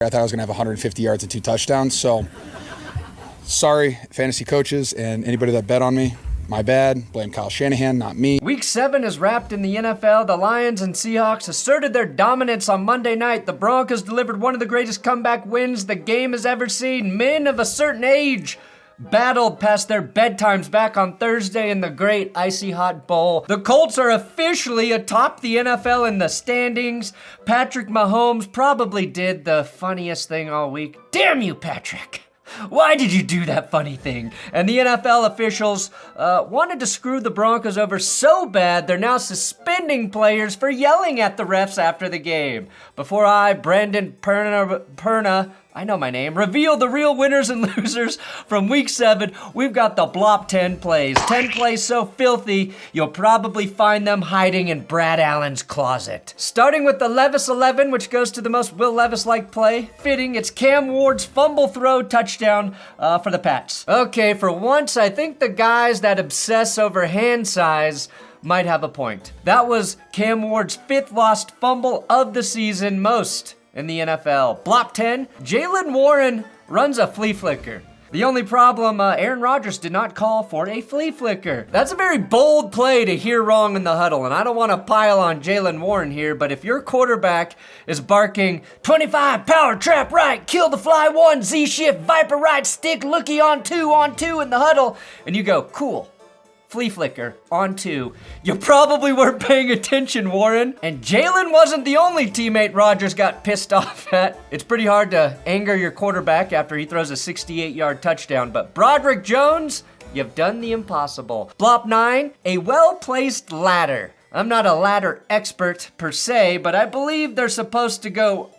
I thought I was going to have 150 yards and 2 touchdowns. So, sorry, fantasy coaches and anybody that bet on me. My bad. Blame Kyle Shanahan, not me. Week 7 is wrapped in the NFL. The Lions and Seahawks asserted their dominance on Monday night. The Broncos delivered one of the greatest comeback wins the game has ever seen. Men of a certain age battled past their bedtimes back on Thursday in the great Icy Hot Bowl. The Colts are officially atop the NFL in the standings. Patrick Mahomes probably did the funniest thing all week. Damn you, Patrick! Why did you do that funny thing? And the NFL officials wanted to screw the Broncos over so bad, they're now suspending players for yelling at the refs after the game. Before I, Brandon Perna, I know my name, reveal the real winners and losers from Week 7, we've got the Blop 10 plays. 10 plays so filthy, you'll probably find them hiding in Brad Allen's closet. Starting with the Levis 11, which goes to the most Will Levis-like play. Fitting, it's Cam Ward's fumble throw touchdown for the Pats. Okay, for once, I think the guys that obsess over hand size might have a point. That was Cam Ward's 5th lost fumble of the season, most in the NFL. Blop 10, Jaylen Warren runs a flea flicker. The only problem, Aaron Rodgers did not call for a flea flicker. That's a very bold play to hear wrong in the huddle, and I don't want to pile on Jaylen Warren here, but if your quarterback is barking, 25, power trap right, kill the fly 1, Z-shift, viper right, stick, looky on 2 in the huddle, and you go, cool. Flea flicker on 2. You probably weren't paying attention, Warren. And Jaylen wasn't the only teammate Rodgers got pissed off at. It's pretty hard to anger your quarterback after he throws a 68-yard touchdown, but Broderick Jones, you've done the impossible. Blop 9, a well-placed ladder. I'm not a ladder expert per se, but I believe they're supposed to go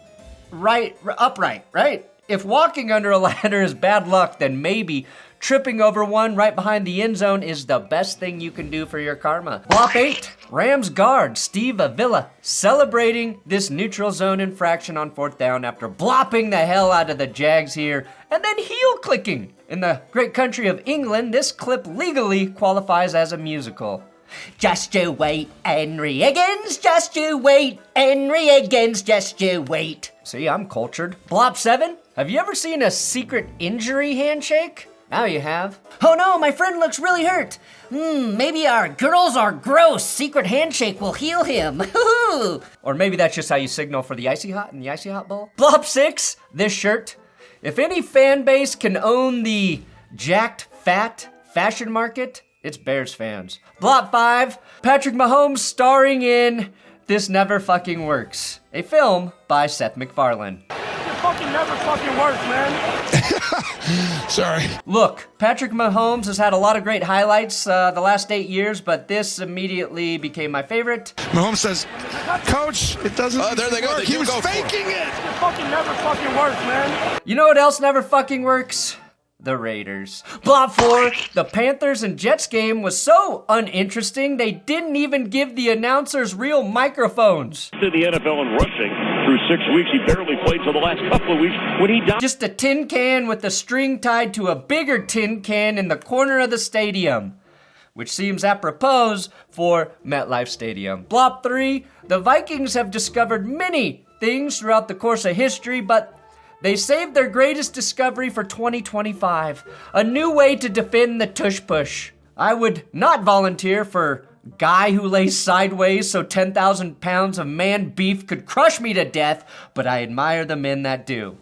upright, right? If walking under a ladder is bad luck, then maybe tripping over one right behind the end zone is the best thing you can do for your karma. Blop 8, Rams guard Steve Avila celebrating this neutral zone infraction on 4th down after blopping the hell out of the Jags here and then heel clicking. In the great country of England, this clip legally qualifies as a musical. Just you wait, Henry Higgins, just you wait, Henry Higgins, just you wait. See, I'm cultured. Blop 7, have you ever seen a secret injury handshake? Now you have. Oh no, my friend looks really hurt. Maybe our girls are gross. Secret handshake will heal him. Or maybe that's just how you signal for the Icy Hot in the Icy Hot Bowl. Blop 6, this shirt. If any fan base can own the jacked fat fashion market, it's Bears fans. Blop 5, Patrick Mahomes starring in This Never Fucking Works, a film by Seth MacFarlane. It fucking never fucking works, man. Sorry. Look, Patrick Mahomes has had a lot of great highlights the last 8 years, but this immediately became my favorite. Mahomes says, Coach, it doesn't there they go. work. They He was go for faking it. It fucking never fucking works, man. You know what else never fucking works? The Raiders. Blop 4, the Panthers and Jets game was so uninteresting, they didn't even give the announcers real microphones. In the NFL and rushing through 6 weeks, he barely played for the last couple of weeks when he died. Just a tin can with a string tied to a bigger tin can in the corner of the stadium, which seems apropos for MetLife Stadium. Blop 3, the Vikings have discovered many things throughout the course of history, but they saved their greatest discovery for 2025, a new way to defend the tush push. I would not volunteer for guy who lays sideways so 10,000 pounds of man beef could crush me to death, but I admire the men that do.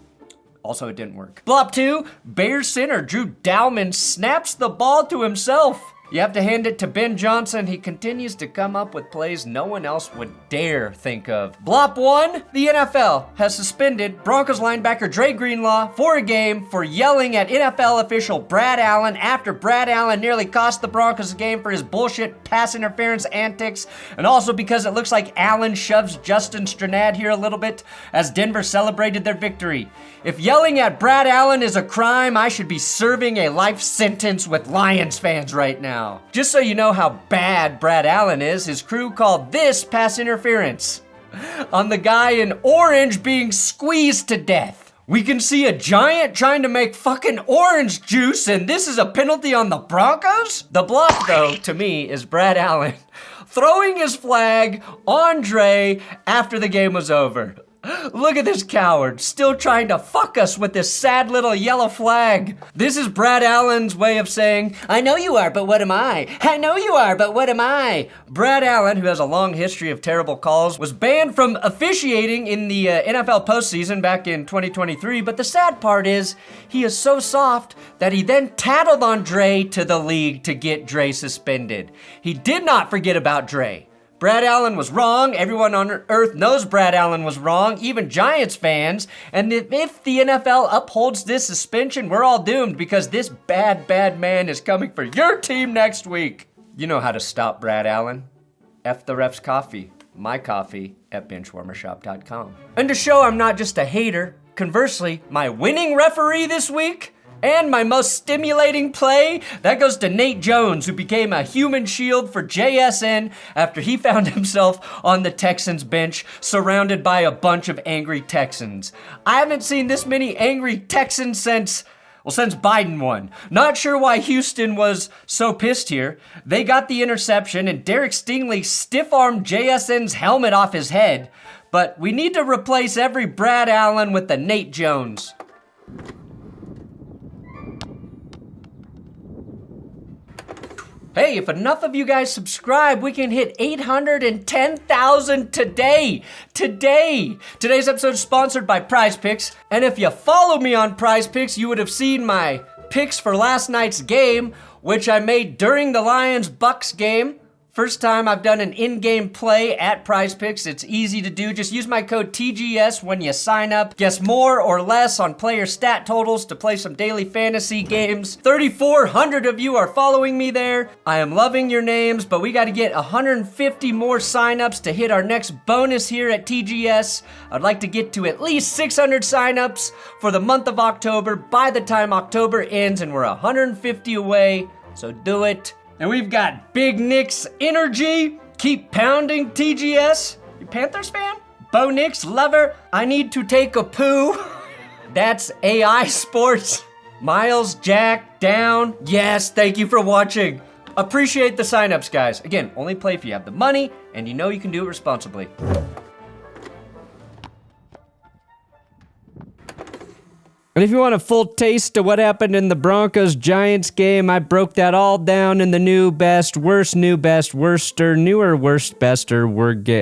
Also, it didn't work. Blop 2, Bears center Drew Dalman snaps the ball to himself. You have to hand it to Ben Johnson. He continues to come up with plays no one else would dare think of. Blop 1, the NFL has suspended Broncos linebacker Dre Greenlaw for a game for yelling at NFL official Brad Allen after Brad Allen nearly cost the Broncos a game for his bullshit pass interference antics, and also because it looks like Allen shoves Justin Stranad here a little bit as Denver celebrated their victory. If yelling at Brad Allen is a crime, I should be serving a life sentence with Lions fans right now. Just so you know how bad Brad Allen is, his crew called this pass interference on the guy in orange being squeezed to death. We can see a giant trying to make fucking orange juice, and this is a penalty on the Broncos? The block, though, to me, is Brad Allen throwing his flag on Dre after the game was over. Look at this coward, still trying to fuck us with this sad little yellow flag. This is Brad Allen's way of saying, I know you are, but what am I? I know you are, but what am I? Brad Allen, who has a long history of terrible calls, was banned from officiating in the NFL postseason back in 2023, but the sad part is, he is so soft that he then tattled on Dre to the league to get Dre suspended. He did not forget about Dre. Brad Allen was wrong. Everyone on earth knows Brad Allen was wrong, even Giants fans. And if the NFL upholds this suspension, we're all doomed because this bad man is coming for your team next week. You know how to stop Brad Allen. F the ref's coffee. My coffee at benchwarmershop.com. And to show I'm not just a hater, conversely, my winning referee this week and my most stimulating play, that goes to Nate Jones, who became a human shield for JSN after he found himself on the Texans bench, surrounded by a bunch of angry Texans. I haven't seen this many angry Texans since Biden won. Not sure why Houston was so pissed here. They got the interception, and Derek Stingley stiff-armed JSN's helmet off his head. But we need to replace every Brad Allen with the Nate Jones. Hey, if enough of you guys subscribe, we can hit 810,000 today. Today's episode is sponsored by Prize Picks. And if you follow me on Prize Picks, you would have seen my picks for last night's game, which I made during the Lions-Bucks game. First time I've done an in-game play at Prize Picks. It's easy to do. Just use my code TGS when you sign up. Guess more or less on player stat totals to play some daily fantasy games. 3,400 of you are following me there. I am loving your names, but we got to get 150 more signups to hit our next bonus here at TGS. I'd like to get to at least 600 signups for the month of October by the time October ends, and we're 150 away, so do it. And we've got Big Nick's energy. Keep pounding, TGS. You Panthers fan? Bo Nick's lover. I need to take a poo. That's AI Sports. Miles Jack down. Yes, thank you for watching. Appreciate the signups, guys. Again, only play if you have the money and you know you can do it responsibly. And if you want a full taste of what happened in the Broncos-Giants game, I broke that all down in the new best, worst, new best, worster, newer, worst, bester,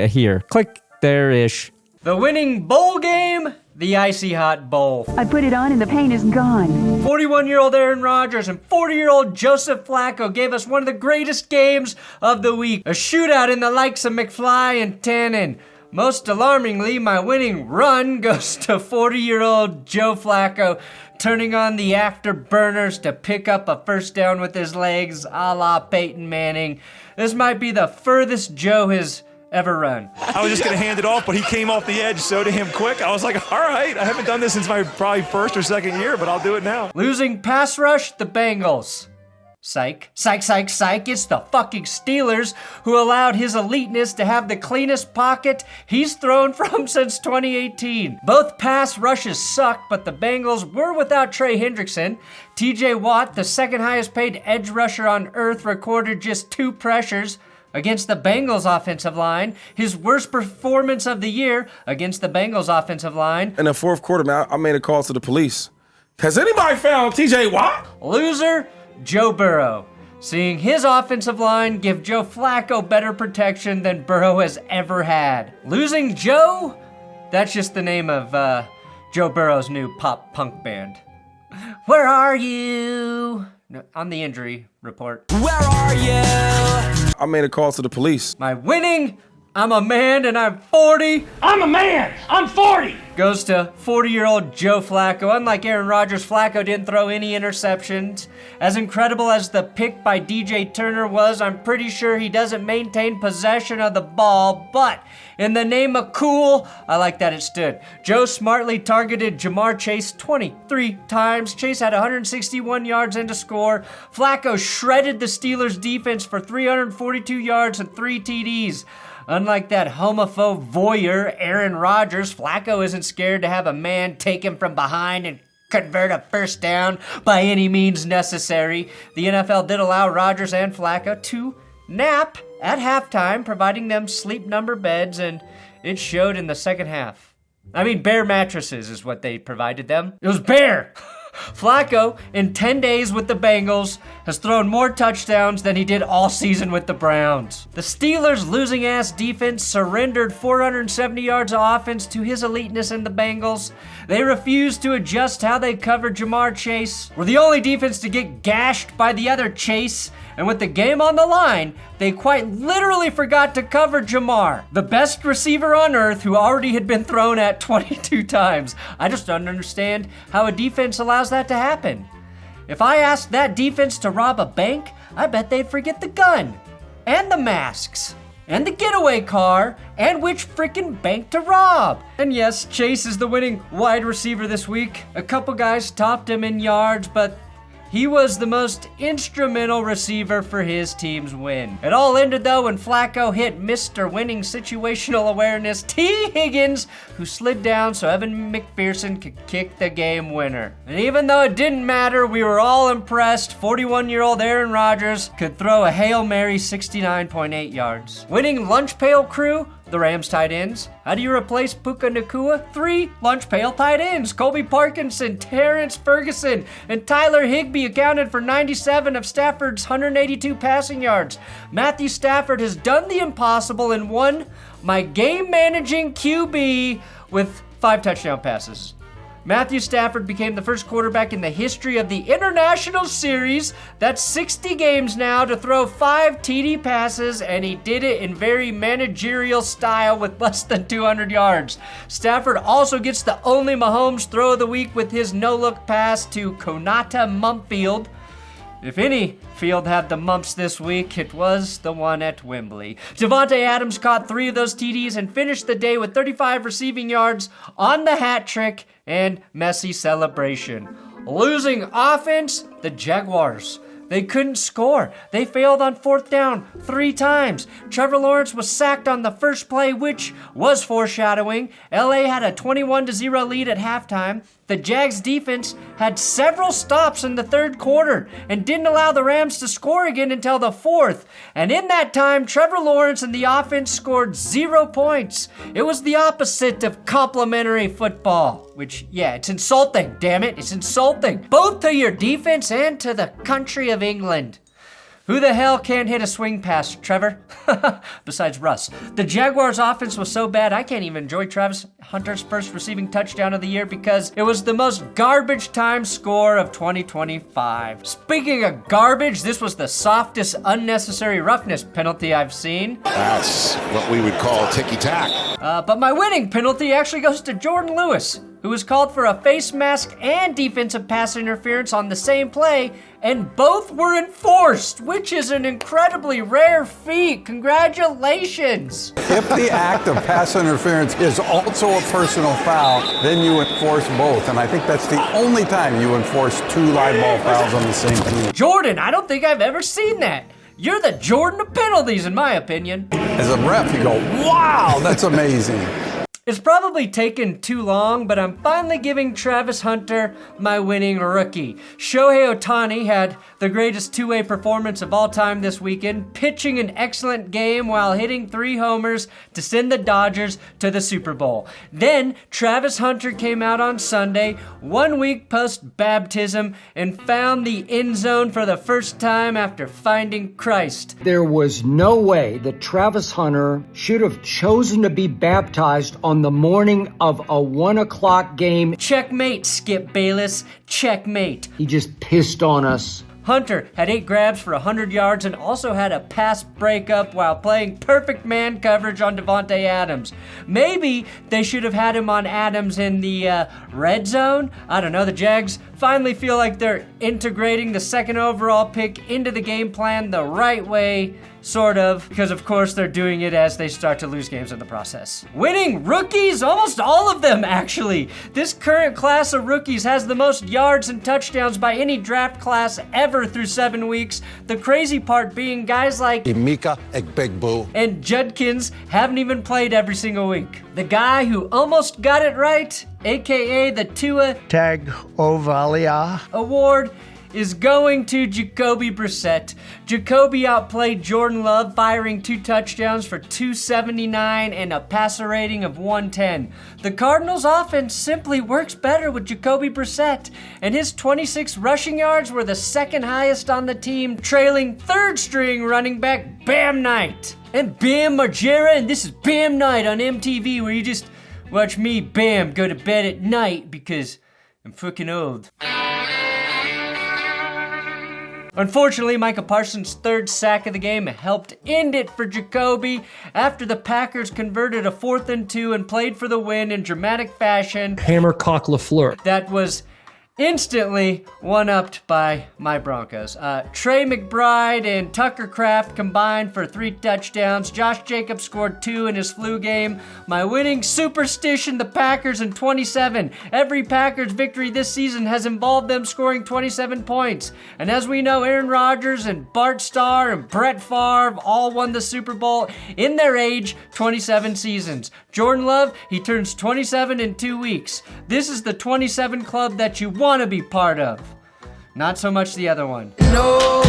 here. Click there-ish. The winning bowl game, the Icy Hot Bowl. I put it on and the pain is gone. 41-year-old Aaron Rodgers and 40-year-old Joseph Flacco gave us one of the greatest games of the week. A shootout in the likes of McFly and Tannen. Most alarmingly, my winning run goes to 40-year-old Joe Flacco, turning on the afterburners to pick up a first down with his legs, a la Peyton Manning. This might be the furthest Joe has ever run. I was just going to hand it off, but he came off the edge so to him quick. I was like, all right, I haven't done this since my probably first or second year, but I'll do it now. Losing pass rush, the Bengals. Psych. Psych, psych, psych. It's the fucking Steelers who allowed his eliteness to have the cleanest pocket he's thrown from since 2018. Both pass rushes sucked, but the Bengals were without Trey Hendrickson. TJ Watt, the second highest paid edge rusher on earth, recorded just 2 pressures against the Bengals offensive line. His worst performance of the year against the Bengals offensive line. In the fourth quarter, man, I made a call to the police. Has anybody found TJ Watt? Loser, Joe Burrow. Seeing his offensive line give Joe Flacco better protection than Burrow has ever had. Losing Joe? That's just the name of Joe Burrow's new pop punk band. Where are you? No, on the injury report. Where are you? I made a call to the police. My winning, I'm a man and I'm 40. I'm a man. I'm 40. Goes to 40-year-old Joe Flacco. Unlike Aaron Rodgers, Flacco didn't throw any interceptions. As incredible as the pick by DJ Turner was, I'm pretty sure he doesn't maintain possession of the ball, but in the name of cool, I like that it stood. Joe smartly targeted Jamar Chase 23 times. Chase had 161 yards and a score. Flacco shredded the Steelers' defense for 342 yards and 3 TDs. Unlike that homophobe voyeur, Aaron Rodgers, Flacco isn't scared to have a man take him from behind and convert a first down by any means necessary. The NFL did allow Rodgers and Flacco to nap at halftime, providing them sleep number beds, and it showed in the second half. I mean, bare mattresses is what they provided them. It was bare. Flacco, in 10 days with the Bengals, has thrown more touchdowns than he did all season with the Browns. The Steelers' losing-ass defense surrendered 470 yards of offense to his eliteness in the Bengals. They refused to adjust how they covered Jamar Chase. We're the only defense to get gashed by the other Chase, and with the game on the line, they quite literally forgot to cover Jamar, the best receiver on earth who already had been thrown at 22 times. I just don't understand how a defense allows that to happen. If I asked that defense to rob a bank, I bet they'd forget the gun, and the masks, and the getaway car, and which frickin' bank to rob. And yes, Chase is the winning wide receiver this week. A couple guys topped him in yards, but he was the most instrumental receiver for his team's win. It all ended though when Flacco hit Mr. Winning Situational Awareness T. Higgins, who slid down so Evan McPherson could kick the game winner. And even though it didn't matter, we were all impressed 41-year-old Aaron Rodgers could throw a Hail Mary 69.8 yards. Winning lunch pail crew, the Rams tight ends. How do you replace Puka Nacua? 3 lunch pail tight ends. Colby Parkinson, Terrence Ferguson, and Tyler Higbee accounted for 97 of Stafford's 182 passing yards. Matthew Stafford has done the impossible and won my game-managing QB with 5 touchdown passes. Matthew Stafford became the first quarterback in the history of the International Series, that's 60 games now, to throw 5 TD passes, and he did it in very managerial style with less than 200 yards. Stafford also gets the only Mahomes throw of the week with his no-look pass to Konata Mumpfield. If any field had the mumps this week, it was the one at Wembley. Davante Adams caught 3 of those TDs and finished the day with 35 receiving yards on the hat trick and messy celebration. Losing offense, the Jaguars. They couldn't score. They failed on 4th down 3 times. Trevor Lawrence was sacked on the first play, which was foreshadowing. LA had a 21-0 lead at halftime. The Jags defense had several stops in the 3rd quarter and didn't allow the Rams to score again until the 4th. And in that time, Trevor Lawrence and the offense scored 0 points. It was the opposite of complimentary football, which, yeah, it's insulting, damn it, it's insulting. Both to your defense and to the country of England. Who the hell can't hit a swing pass, Trevor? Besides Russ. The Jaguars' offense was so bad, I can't even enjoy Travis Hunter's first receiving touchdown of the year because it was the most garbage time score of 2025. Speaking of garbage, this was the softest unnecessary roughness penalty I've seen. That's what we would call ticky-tack. But my winning penalty actually goes to Jordan Lewis, who was called for a face mask and defensive pass interference on the same play, and both were enforced, which is an incredibly rare feat. Congratulations. If the act of pass interference is also a personal foul, then you enforce both, and I think that's the only time you enforce 2 live ball fouls on the same team. Jordan, I don't think I've ever seen that. You're the Jordan of penalties, in my opinion. As a ref, you go, wow, that's amazing. It's probably taken too long, but I'm finally giving Travis Hunter my winning rookie. Shohei Ohtani had the greatest 2-way performance of all time this weekend, pitching an excellent game while hitting 3 homers to send the Dodgers to the Super Bowl. Then, Travis Hunter came out on Sunday, 1 week post-baptism, and found the end zone for the first time after finding Christ. There was no way that Travis Hunter should have chosen to be baptized on the morning of a 1 o'clock game. Checkmate, Skip Bayless. Checkmate. He just pissed on us. Hunter had 8 grabs for 100 yards and also had a pass breakup while playing perfect man coverage on Davante Adams. Maybe they should have had him on Adams in the red zone. I don't know. The Jags finally feel like they're integrating the 2nd overall pick into the game plan the right way, sort of, because of course they're doing it as they start to lose games in the process. Winning rookies? Almost all of them, actually. This current class of rookies has the most yards and touchdowns by any draft class ever through 7 weeks. The crazy part being guys like Emeka Egbegboo and Judkins haven't even played every single week. The guy who almost got it right, aka the Tua Tagovailoa Award, is going to Jacoby Brissett. Jacoby outplayed Jordan Love, firing 2 touchdowns for 279 and a passer rating of 110. The Cardinals' offense simply works better with Jacoby Brissett, and his 26 rushing yards were the second highest on the team, trailing third-string running back Bam Knight. And Bam Margera, and this is Bam Night on MTV, where you just watch me, Bam, go to bed at night because I'm fucking old. Unfortunately, Micah Parsons' 3rd sack of the game helped end it for Jacoby after the Packers converted a 4th and 2 and played for the win in dramatic fashion. Hammercock LaFleur. That was instantly one-upped by my Broncos. Trey McBride and Tucker Kraft combined for 3 touchdowns. Josh Jacobs scored 2 in his flu game. My winning superstition, the Packers, in 27. Every Packers victory this season has involved them scoring 27 points. And as we know, Aaron Rodgers and Bart Starr and Brett Favre all won the Super Bowl in their age 27 seasons. Jordan Love, he turns 27 in 2 weeks. This is the 27 club that you want to be part of. Not so much the other one. No.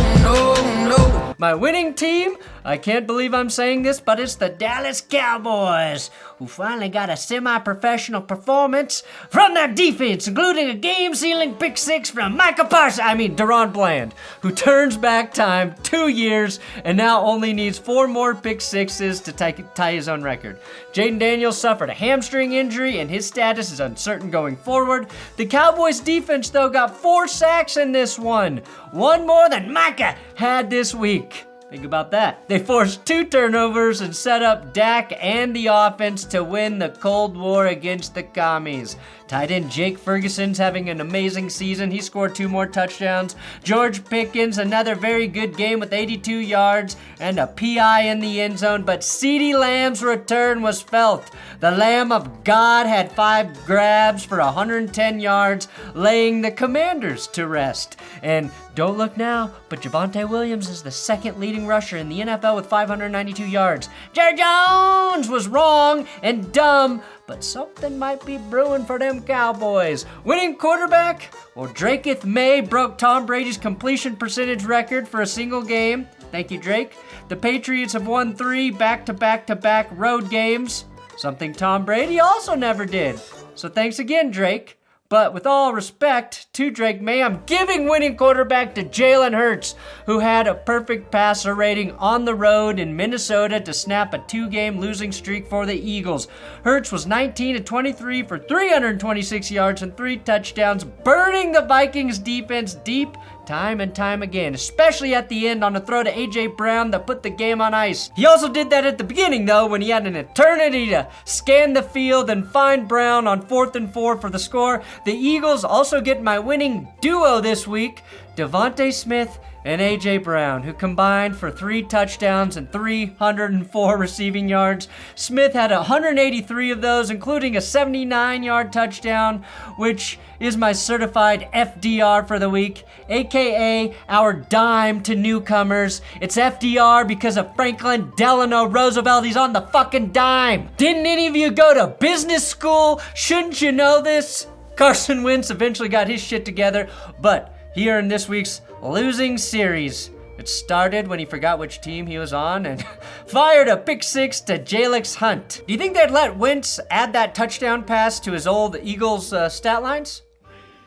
My winning team, I can't believe I'm saying this, but it's the Dallas Cowboys, who finally got a semi-professional performance from their defense, including a game-sealing pick 6 from Deron Bland, who turns back time 2 years and now only needs 4 more pick 6s to tie his own record. Jaden Daniels suffered a hamstring injury and his status is uncertain going forward. The Cowboys defense, though, got 4 sacks in this one more than Micah had this week. Think about that. They forced 2 turnovers and set up Dak and the offense to win the Cold War against the commies. Tight end Jake Ferguson's having an amazing season. He scored 2 more touchdowns. George Pickens, another very good game with 82 yards and a PI in the end zone. But CeeDee Lamb's return was felt. The Lamb of God had 5 grabs for 110 yards, laying the Commanders to rest. And don't look now, but Javonte Williams is the 2nd leading rusher in the NFL with 592 yards. Jerry Jones was wrong and dumb, but something might be brewing for them Cowboys. Winning quarterback? Well, Draketh May broke Tom Brady's completion percentage record for a single game. Thank you, Drake. The Patriots have won 3 back-to-back-to-back road games, something Tom Brady also never did. So thanks again, Drake. But with all respect to Drake May, I'm giving winning quarterback to Jalen Hurts, who had a perfect passer rating on the road in Minnesota to snap a 2-game losing streak for the Eagles. Hurts was 19-23 for 326 yards and 3 touchdowns, burning the Vikings defense deep time and time again, especially at the end on a throw to A.J. Brown that put the game on ice. He also did that at the beginning, though, when he had an eternity to scan the field and find Brown on 4th and 4 for the score. The Eagles also get my winning duo this week, Devontae Smith and A.J. Brown, who combined for 3 touchdowns and 304 receiving yards. Smith had 183 of those, including a 79-yard touchdown, which is my certified FDR for the week, aka our dime to newcomers. It's FDR because of Franklin Delano Roosevelt. He's on the fucking dime. Didn't any of you go to business school? Shouldn't you know this? Carson Wentz eventually got his shit together, but he earned this week's losing series. It started when he forgot which team he was on and fired a pick 6 to Jalix Hunt. Do you think they'd let Wentz add that touchdown pass to his old Eagles stat lines?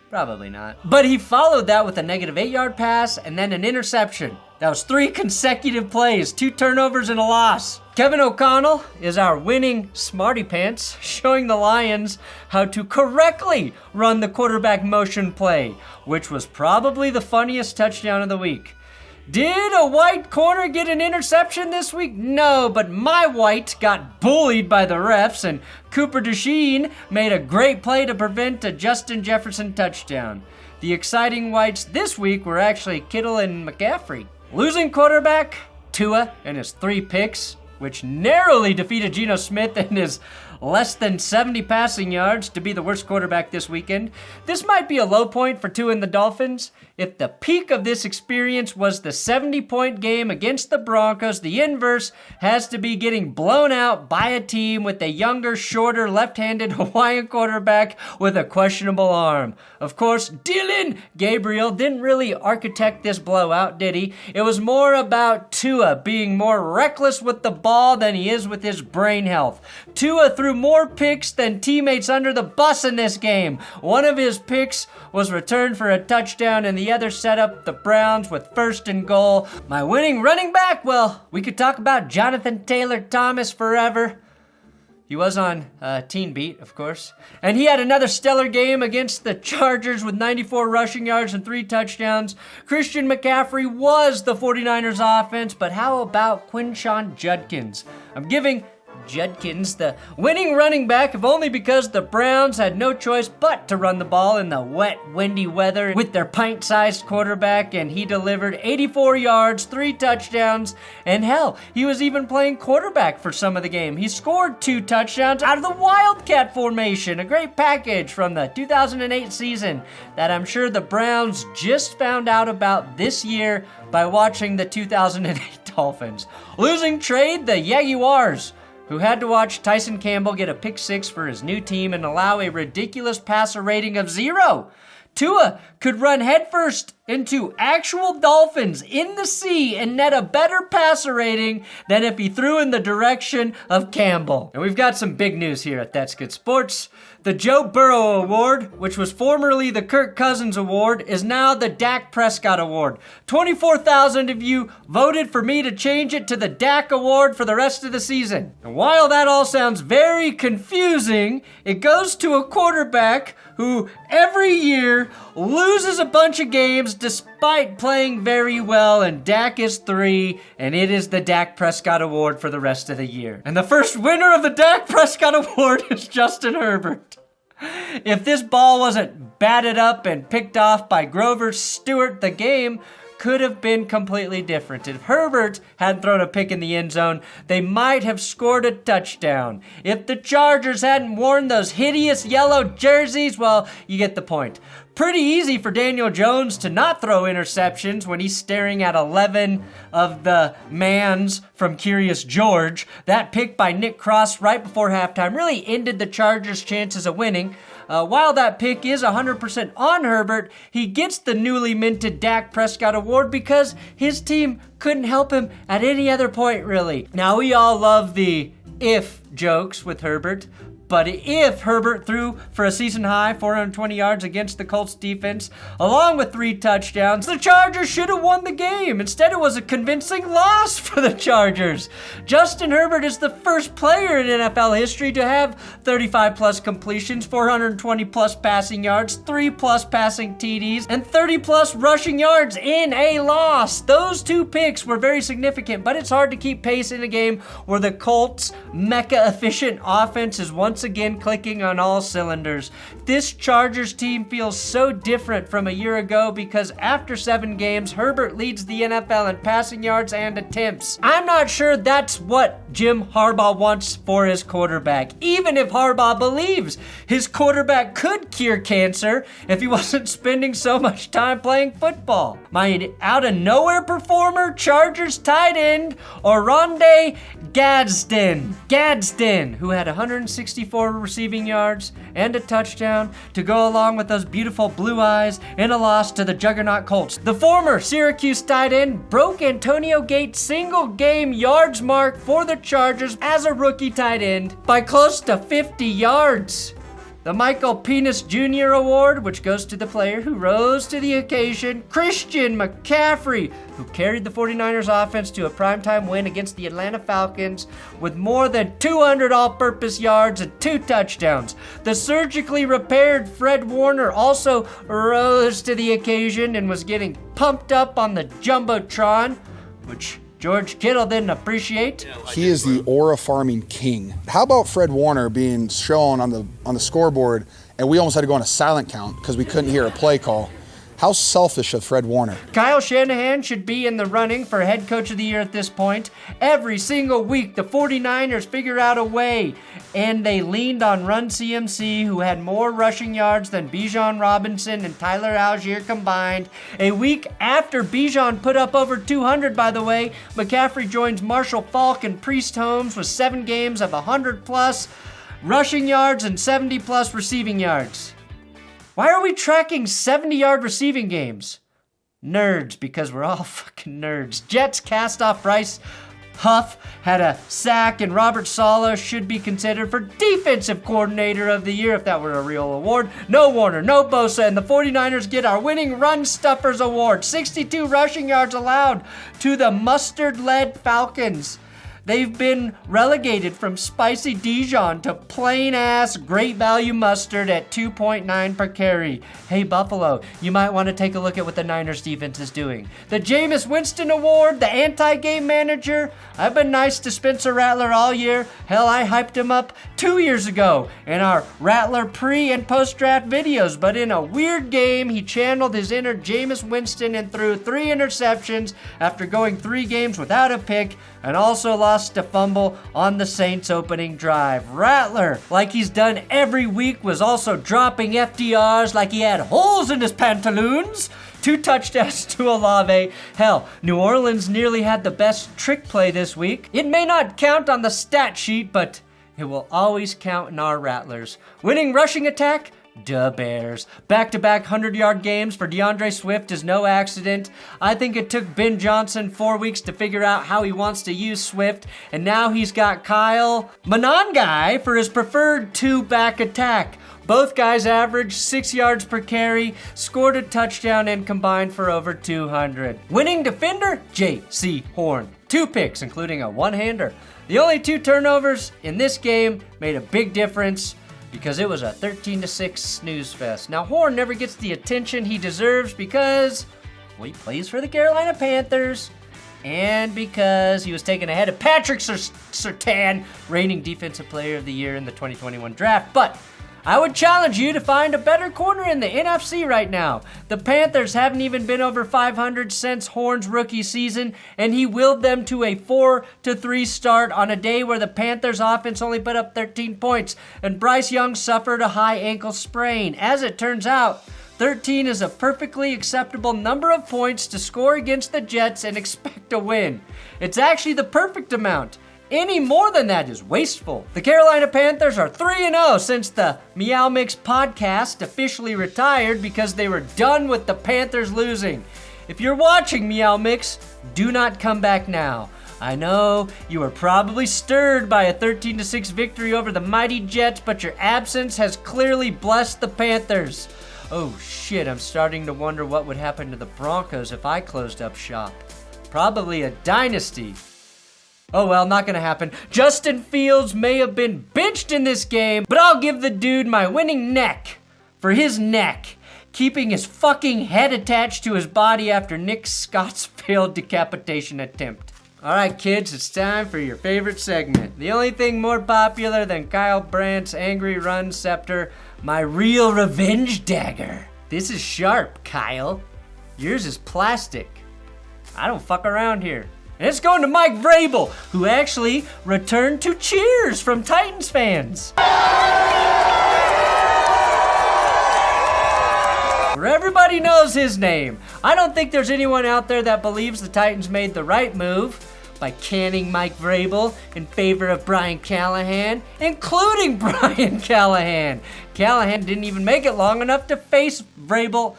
Probably not. But he followed that with a -8-yard pass and then an interception. That was 3 consecutive plays, 2 turnovers and a loss. Kevin O'Connell is our winning smarty pants, showing the Lions how to correctly run the quarterback motion play, which was probably the funniest touchdown of the week. Did a white corner get an interception this week? No, but my white got bullied by the refs, and Cooper DeSheen made a great play to prevent a Justin Jefferson touchdown. The exciting whites this week were actually Kittle and McCaffrey. Losing quarterback, Tua and his 3 picks, which narrowly defeated Geno Smith and his less than 70 passing yards to be the worst quarterback this weekend. This might be a low point for Tua and the Dolphins. If the peak of this experience was the 70-point game against the Broncos, the inverse has to be getting blown out by a team with a younger, shorter, left-handed Hawaiian quarterback with a questionable arm. Of course, Dylan Gabriel didn't really architect this blowout, did he? It was more about Tua being more reckless with the ball than he is with his brain health. Tua threw more picks than teammates under the bus in this game. One of his picks was returned for a touchdown, and the other set up the Browns with 1st and goal. My winning running back? Well, we could talk about Jonathan Taylor Thomas forever. He was on Teen Beat, of course. And he had another stellar game against the Chargers with 94 rushing yards and 3 touchdowns. Christian McCaffrey was the 49ers offense, but how about Quinshon Judkins? I'm giving Judkins the winning running back, if only because the Browns had no choice but to run the ball in the wet, windy weather with their pint-sized quarterback, and he delivered 84 yards, 3 touchdowns, and hell, he was even playing quarterback for some of the game. He scored 2 touchdowns out of the Wildcat formation, a great package from the 2008 season that I'm sure the Browns just found out about this year by watching the 2008 Dolphins. Losing trade, the Jaguars, who had to watch Tyson Campbell get a pick 6 for his new team and allow a ridiculous passer rating of 0. Tua could run headfirst into actual dolphins in the sea and net a better passer rating than if he threw in the direction of Campbell. And we've got some big news here at That's Good Sports. The Joe Burrow Award, which was formerly the Kirk Cousins Award, is now the Dak Prescott Award. 24,000 of you voted for me to change it to the Dak Award for the rest of the season. And while that all sounds very confusing, it goes to a quarterback who every year loses a bunch of games despite playing very well, and Dak is 3, and it is the Dak Prescott Award for the rest of the year. And the first winner of the Dak Prescott Award is Justin Herbert. If this ball wasn't batted up and picked off by Grover Stewart, the game could have been completely different. If Herbert hadn't thrown a pick in the end zone, they might have scored a touchdown. If the Chargers hadn't worn those hideous yellow jerseys, well, you get the point. Pretty easy for Daniel Jones to not throw interceptions when he's staring at 11 of the mans from Curious George. That pick by Nick Cross right before halftime really ended the Chargers' chances of winning. While that pick is 100% on Herbert, he gets the newly minted Dak Prescott Award because his team couldn't help him at any other point, really. Now, we all love the if jokes with Herbert, but if Herbert threw for a season-high 420 yards against the Colts defense, along with 3 touchdowns, the Chargers should have won the game. Instead, it was a convincing loss for the Chargers. Justin Herbert is the first player in NFL history to have 35-plus completions, 420-plus passing yards, 3-plus passing TDs, and 30-plus rushing yards in a loss. Those 2 picks were very significant, but it's hard to keep pace in a game where the Colts' mecha-efficient offense is once again clicking on all cylinders. This Chargers team feels so different from a year ago because after 7 games, Herbert leads the NFL in passing yards and attempts. I'm not sure that's what Jim Harbaugh wants for his quarterback, even if Harbaugh believes his quarterback could cure cancer if he wasn't spending so much time playing football. My out-of-nowhere performer, Chargers tight end, Oronde Gadsden, who had 164 receiving yards and a touchdown to go along with those beautiful blue eyes in a loss to the juggernaut Colts. The former Syracuse tight end broke Antonio Gates' single-game yards mark for the Chargers as a rookie tight end by close to 50 yards. The Michael Penis Jr. Award, which goes to the player who rose to the occasion, Christian McCaffrey, who carried the 49ers offense to a primetime win against the Atlanta Falcons with more than 200 all-purpose yards and 2 touchdowns. The surgically repaired Fred Warner also rose to the occasion and was getting pumped up on the Jumbotron, which George Kittle didn't appreciate. He is the aura farming king. How about Fred Warner being shown on the scoreboard, and we almost had to go on a silent count because we couldn't hear a play call? How selfish of Fred Warner. Kyle Shanahan should be in the running for head coach of the year at this point. Every single week, the 49ers figure out a way, and they leaned on Run CMC, who had more rushing yards than Bijan Robinson and Tyler Algier combined. A week after Bijan put up over 200, by the way, McCaffrey joins Marshall Faulk and Priest Holmes with 7 games of 100+ rushing yards and 70+ receiving yards. Why are we tracking 70-yard receiving games? Nerds, because we're all fucking nerds. Jets cast off Bryce Huff, had a sack, and Robert Saleh should be considered for Defensive Coordinator of the Year if that were a real award. No Warner, no Bosa, and the 49ers get our winning Run Stuffers Award. 62 rushing yards allowed to the mustard-led Falcons. They've been relegated from spicy Dijon to plain-ass great value mustard at 2.9 per carry. Hey, Buffalo, you might want to take a look at what the Niners defense is doing. The Jameis Winston Award, the anti-game manager. I've been nice to Spencer Rattler all year. Hell, I hyped him up 2 years ago in our Rattler pre- and post-draft videos. But in a weird game, he channeled his inner Jameis Winston and threw 3 interceptions after going 3 games without a pick, and also lost a fumble on the Saints opening drive. Rattler, like he's done every week, was also dropping FDRs like he had holes in his pantaloons. 2 touchdowns to Olave. Hell, New Orleans nearly had the best trick play this week. It may not count on the stat sheet, but it will always count in our Rattlers. Winning rushing attack? Duh, Bears. Back-to-back 100-yard games for DeAndre Swift is no accident. I think it took Ben Johnson 4 weeks to figure out how he wants to use Swift, and now he's got Kyle Monangai for his preferred 2-back attack. Both guys averaged 6 yards per carry, scored a touchdown, and combined for over 200. Winning defender? J.C. Horn. 2 picks, including a one-hander. The only 2 turnovers in this game made a big difference, because it was a 13-6 snooze fest. Now, Horn never gets the attention he deserves because, well, he plays for the Carolina Panthers, and because he was taken ahead of Patrick Surtain, reigning Defensive Player of the Year in the 2021 draft. But I would challenge you to find a better corner in the NFC right now. The Panthers haven't even been over 500 since Horn's rookie season, and he willed them to a 4-3 start on a day where the Panthers offense only put up 13 points, and Bryce Young suffered a high ankle sprain. As it turns out, 13 is a perfectly acceptable number of points to score against the Jets and expect a win. It's actually the perfect amount. Any more than that is wasteful. The Carolina Panthers are 3-0 since the Meow Mix podcast officially retired because they were done with the Panthers losing. If you're watching Meow Mix, do not come back now. I know you are probably stirred by a 13-6 victory over the mighty Jets, but your absence has clearly blessed the Panthers. Oh shit, I'm starting to wonder what would happen to the Broncos if I closed up shop. Probably a dynasty. Oh well, not gonna happen. Justin Fields may have been benched in this game, but I'll give the dude my winning neck for his neck, keeping his fucking head attached to his body after Nick Scott's failed decapitation attempt. Alright kids, it's time for your favorite segment. The only thing more popular than Kyle Brandt's angry run scepter, my real revenge dagger. This is sharp, Kyle. Yours is plastic. I don't fuck around here. And it's going to Mike Vrabel, who actually returned to cheers from Titans fans. Where everybody knows his name. I don't think there's anyone out there that believes the Titans made the right move by canning Mike Vrabel in favor of Brian Callahan, including Brian Callahan. Callahan didn't even make it long enough to face Vrabel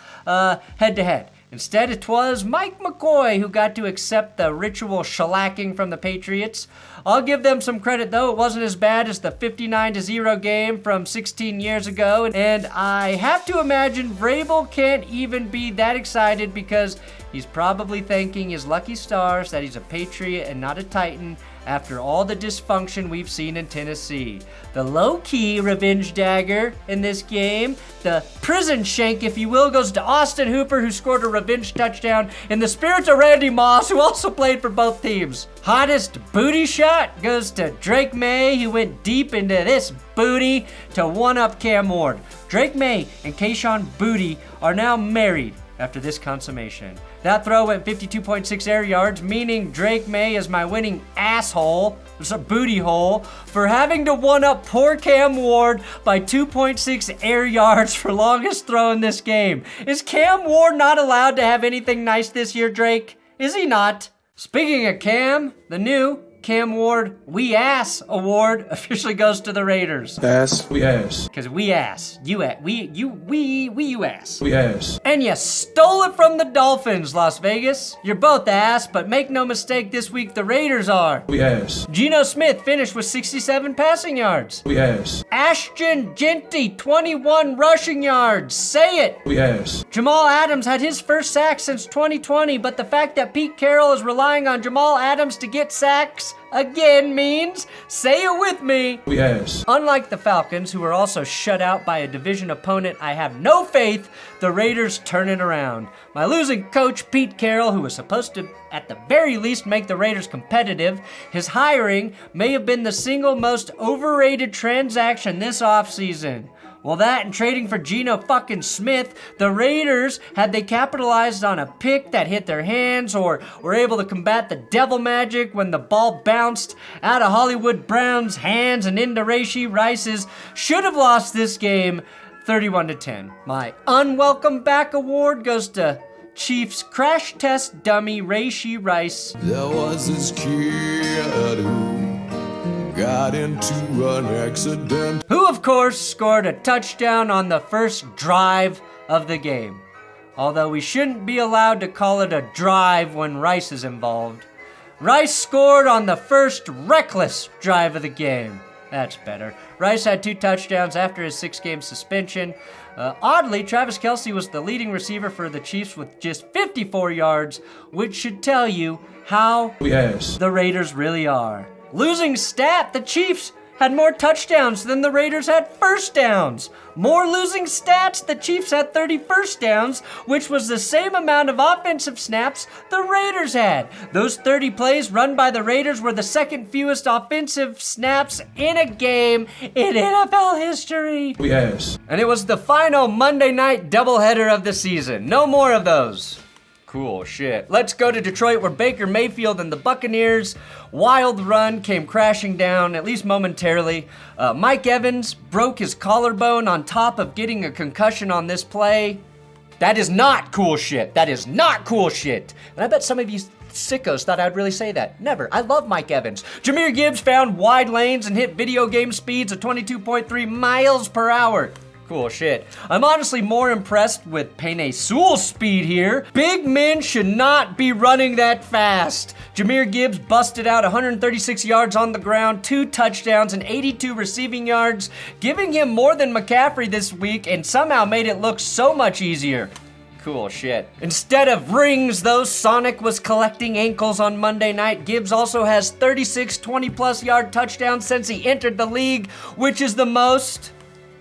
head-to-head. Instead, it was Mike McCoy who got to accept the ritual shellacking from the Patriots. I'll give them some credit, though. It wasn't as bad as the 59-0 game from 16 years ago. And I have to imagine Vrabel can't even be that excited because he's probably thanking his lucky stars that he's a Patriot and not a Titan after all the dysfunction we've seen in Tennessee. The low-key revenge dagger in this game, the prison shank, if you will, goes to Austin Hooper, who scored a revenge touchdown in the spirit of Randy Moss, who also played for both teams. Hottest booty shot goes to Drake May, who went deep into this booty to one-up Cam Ward. Drake May and Kayshon Boutte are now married. after this consummation. That throw went 52.6 air yards, meaning Drake May is my winning asshole, it's a booty hole, for having to one-up poor Cam Ward by 2.6 air yards for longest throw in this game. Is Cam Ward not allowed to have anything nice this year, Drake? Is he not? Speaking of Cam, the new Cam Ward We Ass Award officially goes to the Raiders. Ass. We ass. Because we ass. You ass. You ass. We ass. And you stole it from the Dolphins, Las Vegas. You're both ass, but make no mistake, this week the Raiders are. We ass. Geno Smith finished with 67 passing yards. We ass. Ashton Genty, 21 rushing yards. Say it. We ass. Jamal Adams had his first sack since 2020, but the fact that Pete Carroll is relying on Jamal Adams to get sacks again means, say it with me, we ass. Unlike the Falcons, who were also shut out by a division opponent, I have no faith the Raiders turn it around. My losing coach, Pete Carroll, who was supposed to, at the very least, make the Raiders competitive, his hiring may have been the single most overrated transaction this offseason. Well, that and trading for Geno fucking Smith, the Raiders, had they capitalized on a pick that hit their hands or were able to combat the devil magic when the ball bounced out of Hollywood Brown's hands and into Rashee Rice's, should have lost this game 31-10. My unwelcome back award goes to Chiefs crash test dummy Rashee Rice. There was this kid who got into an accident, who of course scored a touchdown on the first drive of the game. Although we shouldn't be allowed to call it a drive when Rice is involved. Rice scored on the first reckless drive of the game. That's better. Rice had 2 touchdowns after his 6-game suspension. Oddly, Travis Kelce was the leading receiver for the Chiefs with just 54 yards, which should tell you how the Raiders really are. Losing stat, the Chiefs had more touchdowns than the Raiders had first downs. More losing stats, the Chiefs had 30 first downs, which was the same amount of offensive snaps the Raiders had. Those 30 plays run by the Raiders were the second fewest offensive snaps in a game in NFL history. Yes. And it was the final Monday night doubleheader of the season. No more of those. Cool shit. Let's go to Detroit, where Baker Mayfield and the Buccaneers' wild run came crashing down, at least momentarily. Mike Evans broke his collarbone on top of getting a concussion on this play. That is not cool shit. That is not cool shit. And I bet some of you sickos thought I'd really say that. Never. I love Mike Evans. Jahmyr Gibbs found wide lanes and hit video game speeds of 22.3 miles per hour. Cool shit. I'm honestly more impressed with Penei Sewell's speed here. Big men should not be running that fast. Jahmyr Gibbs busted out 136 yards on the ground, 2 touchdowns, and 82 receiving yards, giving him more than McCaffrey this week, and somehow made it look so much easier. Cool shit. Instead of rings, though, Sonic was collecting ankles on Monday night. Gibbs also has 36 20-plus yard touchdowns since he entered the league, which is the most.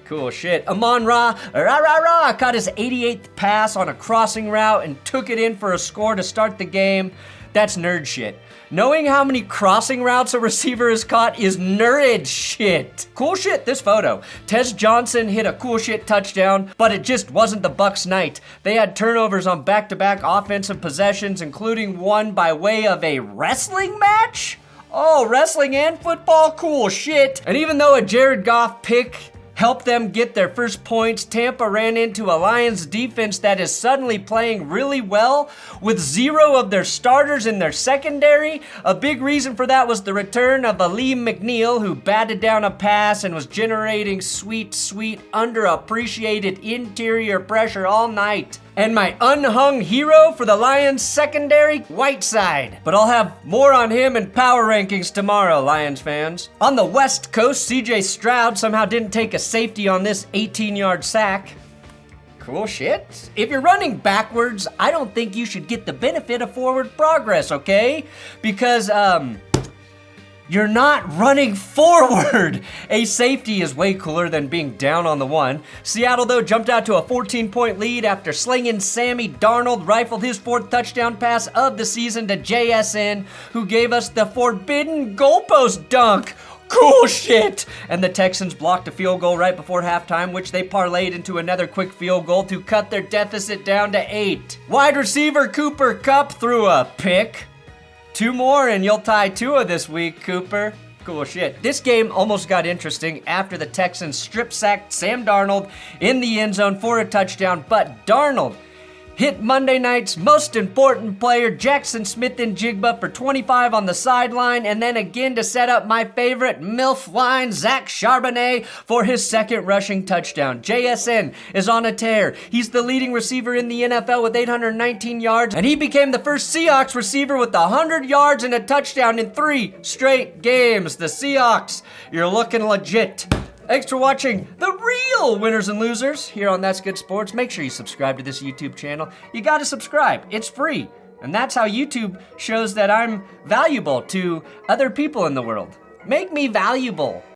Cool shit. Amon-Ra caught his 88th pass on a crossing route and took it in for a score to start the game. That's nerd shit. Knowing how many crossing routes a receiver has caught is nerd shit. Cool shit, this photo. Tez Johnson hit a cool shit touchdown, but it just wasn't the Bucs' night. They had turnovers on back-to-back offensive possessions, including one by way of a wrestling match? Oh, wrestling and football? Cool shit. And even though a Jared Goff pick helped them get their first points, Tampa ran into a Lions defense that is suddenly playing really well with 0 of their starters in their secondary. A big reason for that was the return of Aleem McNeil, who batted down a pass and was generating sweet, underappreciated interior pressure all night. And my unhung hero for the Lions secondary, Whiteside. But I'll have more on him in power rankings tomorrow, Lions fans. On the West Coast, CJ Stroud somehow didn't take a safety on this 18-yard sack. Cool shit. If you're running backwards, I don't think you should get the benefit of forward progress, okay? Because, you're not running forward. A safety is way cooler than being down on the one. Seattle, though, jumped out to a 14-point lead after slinging Sammy Darnold rifled his 4th touchdown pass of the season to JSN, who gave us the forbidden goalpost dunk. Cool shit! And the Texans blocked a field goal right before halftime, which they parlayed into another quick field goal to cut their deficit down to 8. Wide receiver Cooper Kupp threw a pick. 2 more and you'll tie Tua this week, Cooper. Cool shit. This game almost got interesting after the Texans strip-sacked Sam Darnold in the end zone for a touchdown, but Darnold hit Monday night's most important player, Jackson Smith-Njigba, for 25 on the sideline, and then again to set up my favorite MILF line, Zach Charbonnet, for his second rushing touchdown. JSN is on a tear. He's the leading receiver in the NFL with 819 yards, and he became the first Seahawks receiver with 100 yards and a touchdown in 3 straight games. The Seahawks, you're looking legit. Thanks for watching the real winners and losers here on That's Good Sports. Make sure you subscribe to this YouTube channel. You gotta subscribe. It's free. And that's how YouTube shows that I'm valuable to other people in the world. Make me valuable.